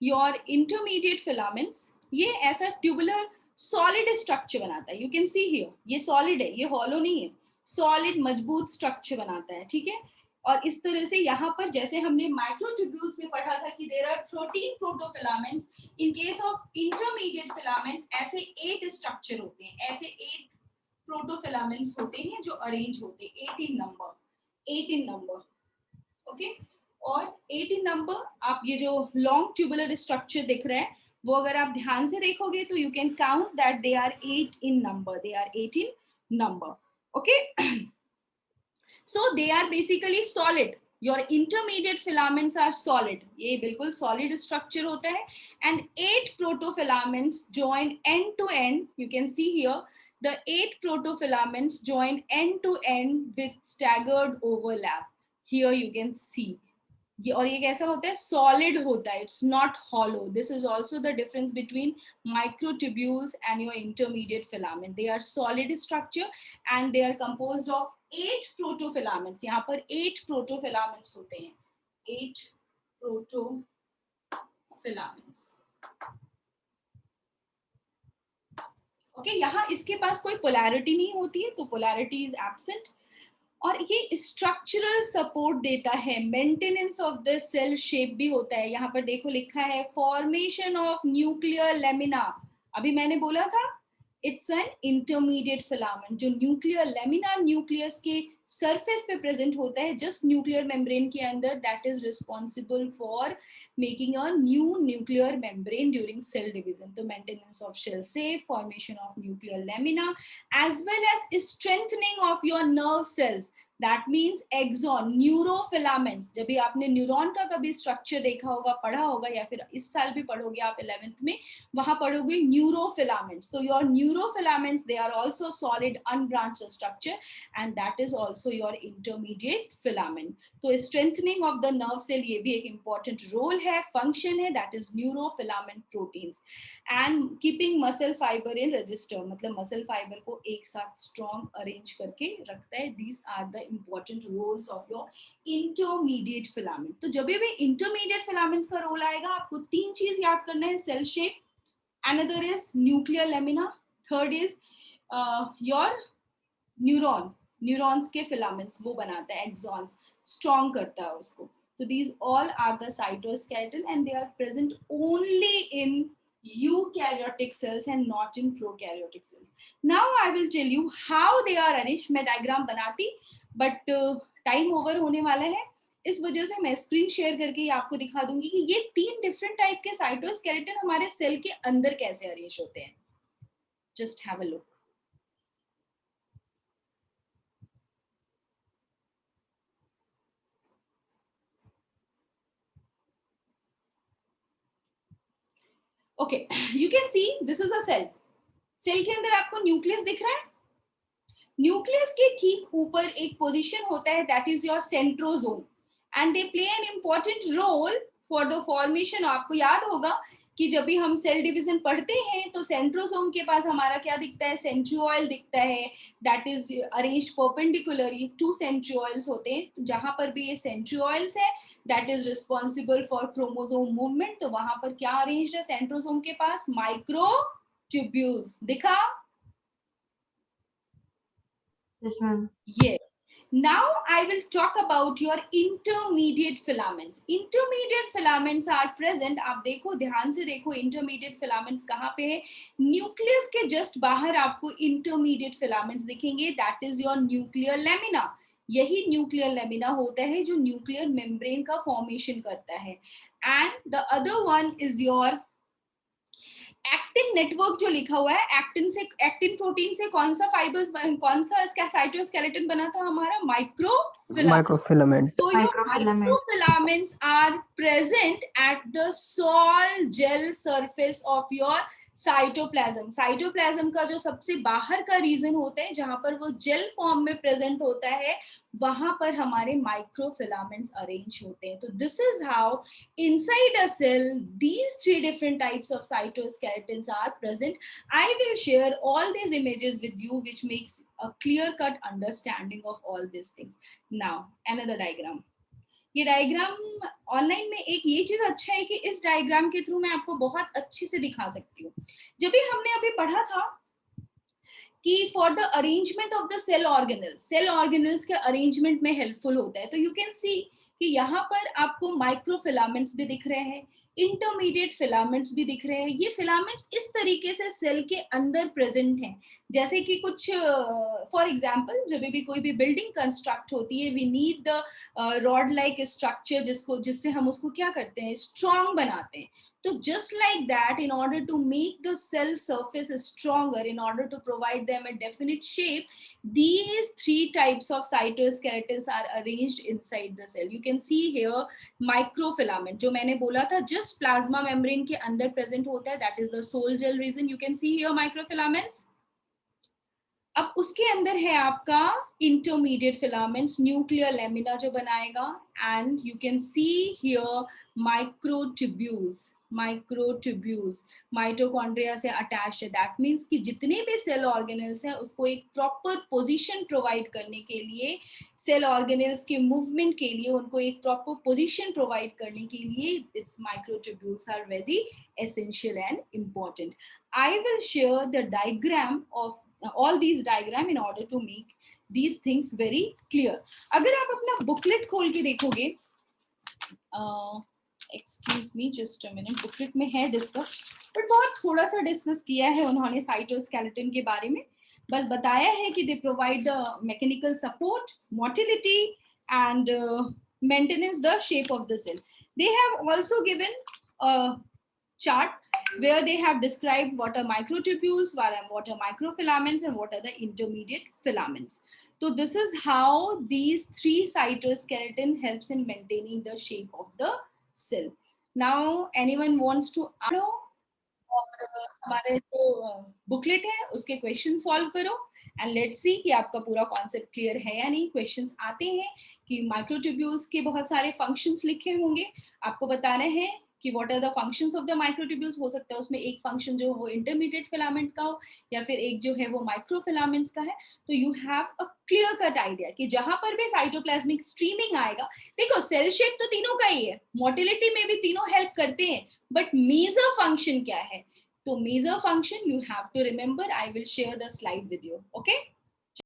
your intermediate filaments ये ऐसा tubular solid structure बनाता है. यू कैन सी हियर, ये सॉलिड है, ये हॉलो नहीं है, सॉलिड मजबूत स्ट्रक्चर बनाता है. ठीक है, और इस तरह से यहाँ पर जैसे हमने माइक्रोट्यूब्यूल्स में पढ़ा था कि there are 13 protofilaments. In case of intermediate filaments ऐसे 8 स्ट्रक्चर होते हैं, ऐसे 8 प्रोटोफिलामेंट्स होते हैं जो अरेंज होते हैं 18 नंबर. ओके, और 18 नंबर, आप ये जो लॉन्ग ट्यूबुलर स्ट्रक्चर दिख रहा है वो अगर आप ध्यान से देखोगे तो you can count that they are 8 in number. They are 8 in number. Okay. So they are basically solid. Your intermediate filaments are solid. ये बिल्कुल solid structure होता है. And 8 protofilaments join end to end. You can see here the 8 protofilaments join end to end with staggered overlap. Here you can see. और ये कैसा होता है? Solid होता है, it's not hollow. This is also the difference between microtubules and your intermediate filament. They are solid structure and they are composed of 8 protofilaments. यहाँ पर 8 प्रोटोफिलामेंट्स होते हैं, 8 प्रोटोफिलामेंट्स. ओके, यहाँ इसके पास कोई पोलैरिटी नहीं होती है, तो पोलैरिटी इज एब्सेंट. और ये स्ट्रक्चरल सपोर्ट देता है, maintenance of the cell shape भी होता है। यहाँ पर देखो लिखा है फॉर्मेशन ऑफ न्यूक्लियर लेमिना, अभी मैंने बोला था इट्स एन इंटरमीडिएट फिलामेंट। जो न्यूक्लियर लेमिना न्यूक्लियस के सरफेस पे प्रेजेंट होता है जस्ट न्यूक्लियर मेम्ब्रेन के अंदर, that is responsible for making a new nuclear membrane during cell division. तो maintenance of shell safe, formation of nuclear lamina, as well as strengthening of your nerve cells. That means axon, neurofilaments. जब भी आपने neuron का कभी structure देखा होगा, पढ़ा होगा, या फिर इस साल भी पढ़ोगे आप 11th में, वहां पढ़ोगे न्यूरोफिलामेंट्स। तो your neurofilaments they are also solid unbranched structure and that is also your intermediate filament. तो strengthening of the nerve cell ये भी एक इंपॉर्टेंट रोल है, फंक्शन है, that is neurofilament proteins. And keeping muscle fibre in register, मतलब muscle fibre को एक साथ स्ट्रॉन्ग अरेंज करके रखता है। These are the important roles of your intermediate filament. तो जब भी इंटरमीडिएट फिलामेंट्स का रोल आएगा आपको तीन चीज याद करना है, cell shape, another is nuclear lamina, third is your neuron, neurons के फिलामेंट्स वो बनाता है, एक्सॉन्स स्ट्रॉन्ग करता है उसको। तो these all are the cytoskeleton and they are present only in eukaryotic cells and not in prokaryotic cells. Now I will tell you how they are arranged. मैं diagram बनाती but time over होने वाला है, इस वजह से मैं screen share करके ही आपको दिखा दूंगी कि ये तीन डिफरेंट टाइप के साइटोस्केलेटन हमारे सेल के अंदर कैसे अरेंज होते हैं। Just have a look. Okay, you can see this is a cell. Cell के अंदर आपको न्यूक्लियस दिख रहा है, न्यूक्लियस के ठीक ऊपर एक पोजीशन होता है that is your centrosome and they play an important role for the formation. आपको याद होगा कि जब भी हम सेल डिवीजन पढ़ते हैं तो सेंट्रोसोम के पास हमारा क्या दिखता है, सेंट्रियोल दिखता है, that is arranged perpendicularly, two centrioles होते हैं। तो जहां पर भी ये सेंट्रियोल्स है that is responsible for chromosome movement. तो वहां पर क्या अरेंज्ड है सेंट्रोसोम के पास, माइक्रोट्यूब्यूल्स। दिखा? Yes, ma'am. Yes. Now I will talk about your intermediate filaments. Intermediate filaments are present. आप देखो, ध्यान से देखो, intermediate filaments कहाँ पे है? न्यूक्लियस के जस्ट बाहर आपको intermediate filaments दिखेंगे, that is your nuclear lamina. यही न्यूक्लियर लेमिना होता है जो न्यूक्लियर मेम्ब्रेन का फॉर्मेशन करता है। And the other one is your actin network. जो लिखा हुआ है एक्टिन से, एक्टिन प्रोटीन से कौन सा फाइबर्स, कौन सा इसका साइटोस्केलेटन बना था हमारा, microfilament. Microfilament. So your Microfilament. microfilaments are present at the Sol gel surface of your cytoplasm. Cytoplasm का जो सबसे बाहर का रीजन होता है जहां पर वो जेल फॉर्म में प्रेजेंट होता है, वहां पर हमारे माइक्रोफिलामेंट्स अरेंज होते हैं। तो this is how inside a cell these three different types of cytoskeletons are present. I will share all these images with you which makes a clear cut understanding of all these things. Now another diagram. ये diagram online में एक ये चीज अच्छा है कि इस diagram के थ्रू मैं आपको बहुत अच्छे से दिखा सकती हूँ। जब भी हमने अभी पढ़ा था कि for the arrangement of the cell organelles, cell organelles के अरेंजमेंट में हेल्पफुल होता है। तो यू कैन सी कि यहाँ पर आपको माइक्रोफिलामेंट्स भी दिख रहे हैं, इंटरमीडिएट फिलामेंट्स भी दिख रहे हैं। ये फिलामेंट्स इस तरीके से सेल के अंदर प्रेजेंट हैं, जैसे कि कुछ फॉर एग्जांपल जब भी कोई भी बिल्डिंग कंस्ट्रक्ट होती है, we need the rod like structure जिससे हम उसको क्या करते हैं, स्ट्रॉन्ग बनाते हैं। So just like that, in order to make the cell surface stronger, in order to provide them a definite shape, these three types of cytoskeletons are arranged inside the cell. You can see here microfilament, जो मैंने बोला था just plasma membrane के अंदर present होता है, that is the Sol gel region. You can see here microfilaments. अब उसके अंदर है आपका इंटरमीडिएट फिलामेंट्स, न्यूक्लियर लेमिना जो बनाएगा, and you can see here microtubules. Microtubules mitochondria से अटैच्ड है, दैट मीन्स कि जितने भी सेल ऑर्गेनल्स हैं उसको एक प्रॉपर पोजीशन प्रोवाइड करने के लिए, सेल ऑर्गेनल्स के मूवमेंट के लिए उनको एक प्रॉपर पोजीशन प्रोवाइड करने के लिए it's microtubules are very essential and important. I will share the diagram of all these diagram in order to make these things very clear. अगर आप अपना बुकलेट खोल के देखोगे, excuse me just a minute, booklet में है discuss, but बहुत थोड़ा सा डिस्कस किया है उन्होंने साइटोस्केलेटन के बारे में. बस बताया है कि they provide the mechanical support, motility and maintenance the shape of the cell. They have also given a chart where they have described what are microtubules, what are microfilaments, and what are the intermediate filaments. So this is how these three cytoskeleton helps in maintaining the shape of the cell. Now, anyone wants to know? और हमारे जो booklet है उसके question solve करो and let's see कि आपका पूरा concept clear है या नहीं. क्वेश्चंस आते हैं कि माइक्रोट्यूब्यूल्स के बहुत सारे फंक्शंस लिखे होंगे, आपको बताना है कि what are the functions of the microtubules. हो सकता है उसमें एक फंक्शन जो वो इंटरमीडिएट फिलामेंट का हो या फिर एक जो है वो माइक्रोफिलामेंट्स का है. तो you have a clear cut idea कि जहां पर भी साइटोप्लाज्मिक स्ट्रीमिंग आएगा, देखो सेल शेप तो तीनों का ही है, मोटिलिटी में भी तीनों हेल्प करते हैं, बट मेजर फंक्शन क्या है? तो major function you have to remember. I will share the slide with you. Okay.